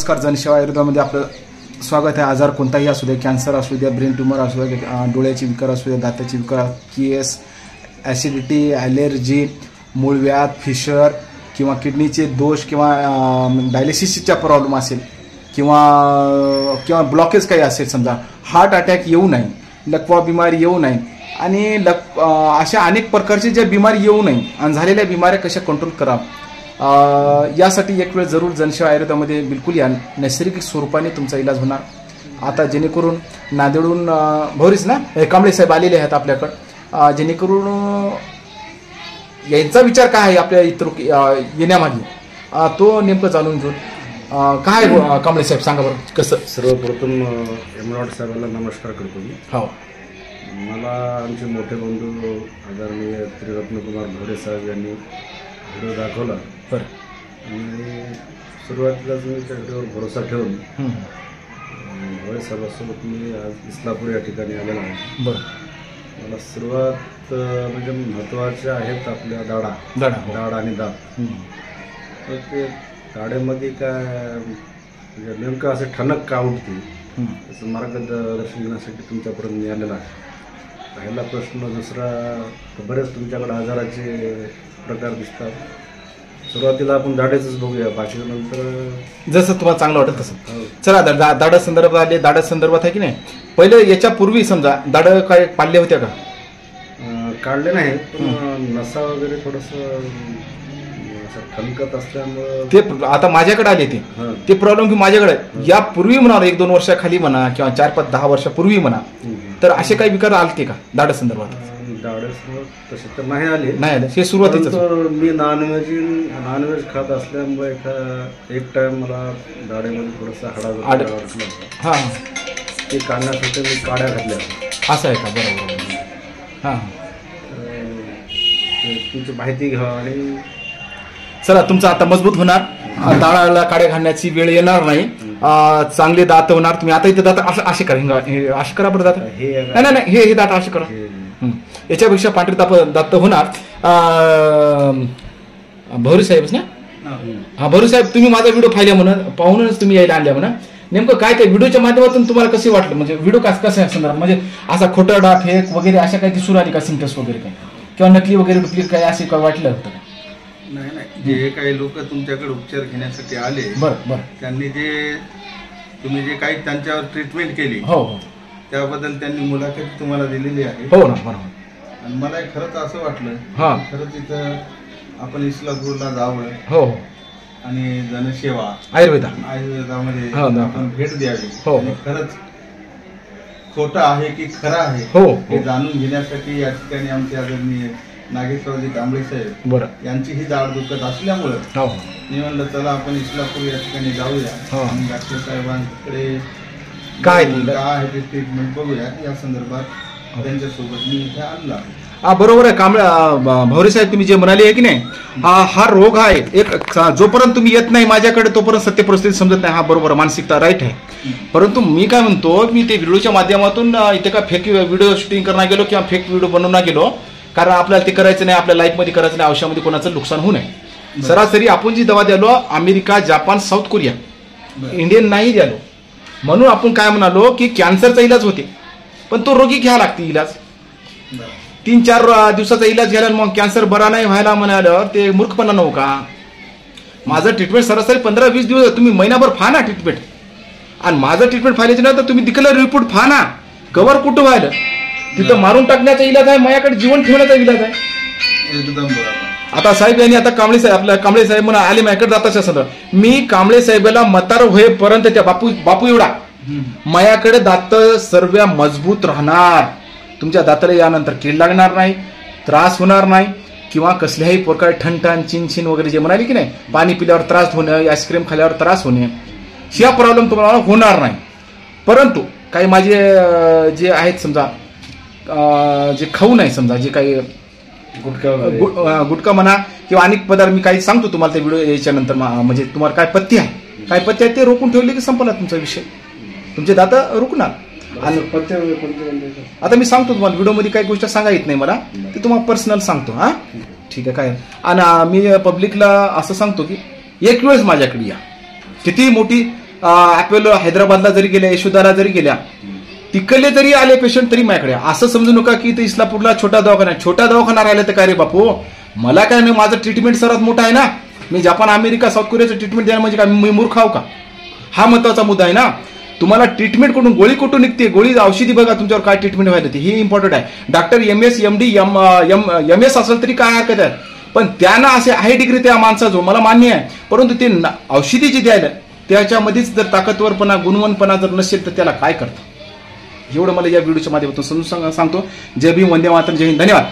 नमस्कार, जनसेवा आयुर्वेदामध्ये आपलं स्वागत आहे. आजार कोणताही असू दे, कॅन्सर असू द्या, ब्रेन ट्यूमर असू द्या, डोळ्याची विकार असू द्या, दाताची विकार, केस, ॲसिडिटी, ॲलर्जी, मूळव्याध, फिशर किंवा किडनीचे दोष किंवा डायलिसिसचा प्रॉब्लेम असेल किंवा ब्लॉकेज काही असेल, समजा हार्ट अटॅक येऊ नये, लकवा बिमारी येऊ नये आणि अशा अनेक प्रकारचे ज्या बिमारी येऊ नये आणि झालेल्या बिमाऱ्या कशा कंट्रोल करा, यासाठी एक वेळ जरूर जनसेवा आयुर्वेदामध्ये बिलकुल या. नैसर्गिक स्वरूपाने तुमचा इलाज होणार. आता जेणेकरून नांदेडहून भोरीस ना कांबळे साहेब आलेले आहेत आपल्याकडं, जेणेकरून यांचा विचार काय आहे आपल्या इतर येण्यामागे तो नेमकं जाणून घेऊन. काय कांबळे साहेब सांगा बरं कसं. सर्वप्रथम एमरॉड साहेबांना नमस्कार करतो मी. हो, मला आमचे मोठे बंधू आदरणीय त्रिरत्नकुमार भोरे साहेब यांनी व्हिडिओ दाखवला. बरं. आणि सुरुवातीलाच मी त्या व्हिडिओवर भरोसा ठेवून भोरे साहेबांसोबत मी आज इस्लापूर या ठिकाणी आलेला आहे. बरं. मला सुरुवात म्हणजे महत्त्वाच्या आहेत आपल्या दाढा आणि दात. तर ते दाढेमध्ये काय म्हणजे नेमकं असं ठणक का उठते त्याचं मार्गदर्शन घेण्यासाठी तुमच्यापर्यंत मी आलेला आहे. पहिला प्रश्न. दुसरा, बरेच तुमच्याकडे आजाराचे प्रकार दिसतात. सुरुवातीला आपण दाढेच बघूया, बाकी नंतर जसं तुम्हाला चांगलं वाटत तसं. चला, दाढा संदर्भात आले, दाढा संदर्भात आहे की नाही. पहिले याच्यापूर्वी समजा दाढ काय पाडल्या होत्या का? काढले नाही, पण नसा वगैरे थोडंसं ठणकत असल्यामुळं ते आता माझ्याकडे आले ते प्रॉब्लेम की माझ्याकडे यापूर्वी म्हणा 1-2 वर्षाखाली म्हणा किंवा 4-5-10 वर्षापूर्वी म्हणा, तर असे काही विकार आलते का दाढ संदर्भात? तसे तर नाही आले. हे सुरुवातीच. मी नॉनव्हेज खात असल्यामुळे एक टाइम मला दाढेमध्ये थोडंसं हाडा हा, ते काढण्यासाठी मी काड्या घातल्या. असं आहे का? बरोबर. हां, तुमची माहिती घ्या. आणि चला, तुमचं आता मजबूत होणार. दाढाला काड्या घालण्याची वेळ येणार नाही. चांगले दात होणार. तुम्ही आता इथे दात असे करा, असे करा बरं. दात नाही, हे दात असे करा. याच्यापेक्षा पांढरे दात होणार. भोरे साहेबच ना? हा, भोरे साहेब, तुम्ही माझा व्हिडिओ पाहूनच तुम्ही यायला आणल्या म्हणा. नेमकं काय काय व्हिडिओच्या माध्यमातून तुम्हाला कसे वाटलं, म्हणजे व्हिडिओ कसं संदर्भात, म्हणजे असा खोटरडा, फेक वगैरे अशा काही दिसून आली का, सिम्टम्स वगैरे काय, किंवा नकली वगैरे डुप्लिकेट काय असे काय वाटलं होतं? नाही, जे काही लोक तुमच्याकडे उपचार घेण्यासाठी आले, बरं, त्यांनी तुम्ही जे काही त्यांच्यावर ट्रीटमेंट केली, हो, त्याबद्दल त्यांनी मुलाखत तुम्हाला दिलेली आहे. हो ना, बरोबर. आणि मला खरंच असं वाटलं, खरंच इथं आपण इस्लापूरला जावं. हो, आणि जनसेवा आयुर्वेदामध्ये आपण भेट द्यावी. आणि खरंच खोटं आहे की खरं आहे हे जाणून घेण्यासाठी या ठिकाणी आमचे आदरणीय नागेशरावजी कांबळे साहेब यांची ही दाढ दुखत असल्यामुळं मी म्हणलं चला आपण इस्लापूर या ठिकाणी जाऊया आणि डॉक्टर साहेबांकडे काय आहे ते ट्रीटमेंट बघूया. या संदर्भात त्यांच्यासोबत मी इथे आणला. बरोबर आहे भोरे साहेब, तुम्ही जे म्हणाले आहे की नाही, हा रोग आहे एक, जोपर्यंत तुम्ही येत नाही माझ्याकडे तोपर्यंत सत्य परिस्थिती समजत नाही. हा बरोबर, मानसिकता राईट आहे. परंतु मी काय म्हणतो, मी ते व्हिडिओच्या माध्यमातून इथे का फेक व्हिडिओ शूटिंग करणार गेलो किंवा फेक व्हिडिओ बनवणार गेलो, कारण आपल्याला ते करायचं नाही, आपल्या लाईफमध्ये करायचं नाही, आयुष्यामध्ये कोणाचं नुकसान होऊ नये. सरासरी आपण जी दवा द्यालो America, Japan, South Korea, Indian नाही द्यालो. म्हणून आपण काय म्हणालो की कॅन्सरचा इलाज होते, पण तो रोगी घ्यावा लागते इलाज. 3-4 दिवसाचा इलाज घ्यायला मग कॅन्सर बरा नाही व्हायला म्हणाल्यावर ते मूर्खपणा नव्हतं का? माझं ट्रीटमेंट सरासरी 15-20 दिवस, तुम्ही महिनाभर फा ना ट्रीटमेंट. आणि माझं ट्रीटमेंट फायद्याचं नाही तर तुम्ही दिकलं रिपोर्ट फा ना, कवर कुठं व्हायला, तिथं मारून टाकण्याचा इलाज आहे, माझ्याकडे जीवन ठेवण्याचा इलाज आहे. एकदम बरोबर. आता साहेब यांनी आता आपल्या कांबळे साहेब म्हणून आले माझ्याकडे जाताच्या सदर, मी कांबळे साहेबाला मतार होईपर्यंत त्या बापू एवढा माझ्याकडे दात सर्व मजबूत राहणार. तुमच्या दाताला यानंतर कीड लागणार नाही, त्रास होणार नाही, किंवा कसल्याही प्रकारे ठणठण, चिनचिन वगैरे जे म्हणाले की नाही, पाणी पिल्यावर त्रास होणे, आईस्क्रीम खाल्ल्यावर त्रास होणे, हा प्रॉब्लेम तुम्हाला होणार नाही. परंतु काही माझे जे आहेत समजा जे खाऊ नाही, समजा जे काही गुटखा म्हणा किंवा अनेक पदार्थ, मी काही सांगतो तुम्हाला त्या व्हिडिओ यायच्या नंतर, म्हणजे तुम्हाला काय पथ्य आहे ते रोखून ठेवले की संपला तुमचा विषय, तुमचे दात रुकणार. आणि आता मी सांगतो तुम्हाला, व्हिडिओमध्ये काही गोष्ट सांगा येत नाही मला, ते तुम्हाला पर्सनल सांगतो. हा, ठीक आहे. काय आणि मी पब्लिकला असं सांगतो की एक वेळेस माझ्याकडे या, किती मोठी अपोलो हैदराबादला जरी गेल्या, यशोदाला जरी गेल्या, तिकडले जरी आले पेशंट तरी माझ्याकडे. असं समजू नका की ते इस्लापूरला छोटा दवाखाना राहिला तर काय रे बापू, मला काय नाही, माझं ट्रीटमेंट सर्वात मोठा आहे ना. मी जपान, अमेरिका, साऊथ कोरियाचं ट्रीटमेंट द्यायला म्हणजे काय मी मूर्ख आहो का? हा महत्वाचा मुद्दा आहे ना. तुम्हाला ट्रीटमेंट कुठून, गोळी कुठून निघते, गोळी औषधी बघा तुमच्यावर काय ट्रीटमेंट व्हायला ते, हे इम्पॉर्टंट आहे. डॉक्टर MS MD MS असेल तरी काय हरकत आहे, पण त्यांना असे हाय डिग्री त्या माणसाजो मला मान्य आहे, परंतु ते औषधी जी द्यायला त्याच्यामध्येच जर ताकदवरपणा, गुणवंतपणा जर नसेल तर त्याला काय करतं. एवढं मला या व्हिडिओच्या माध्यमातून समजून सांगतो. जय भीम, वंदे मातरम, जय हिंद, धन्यवाद.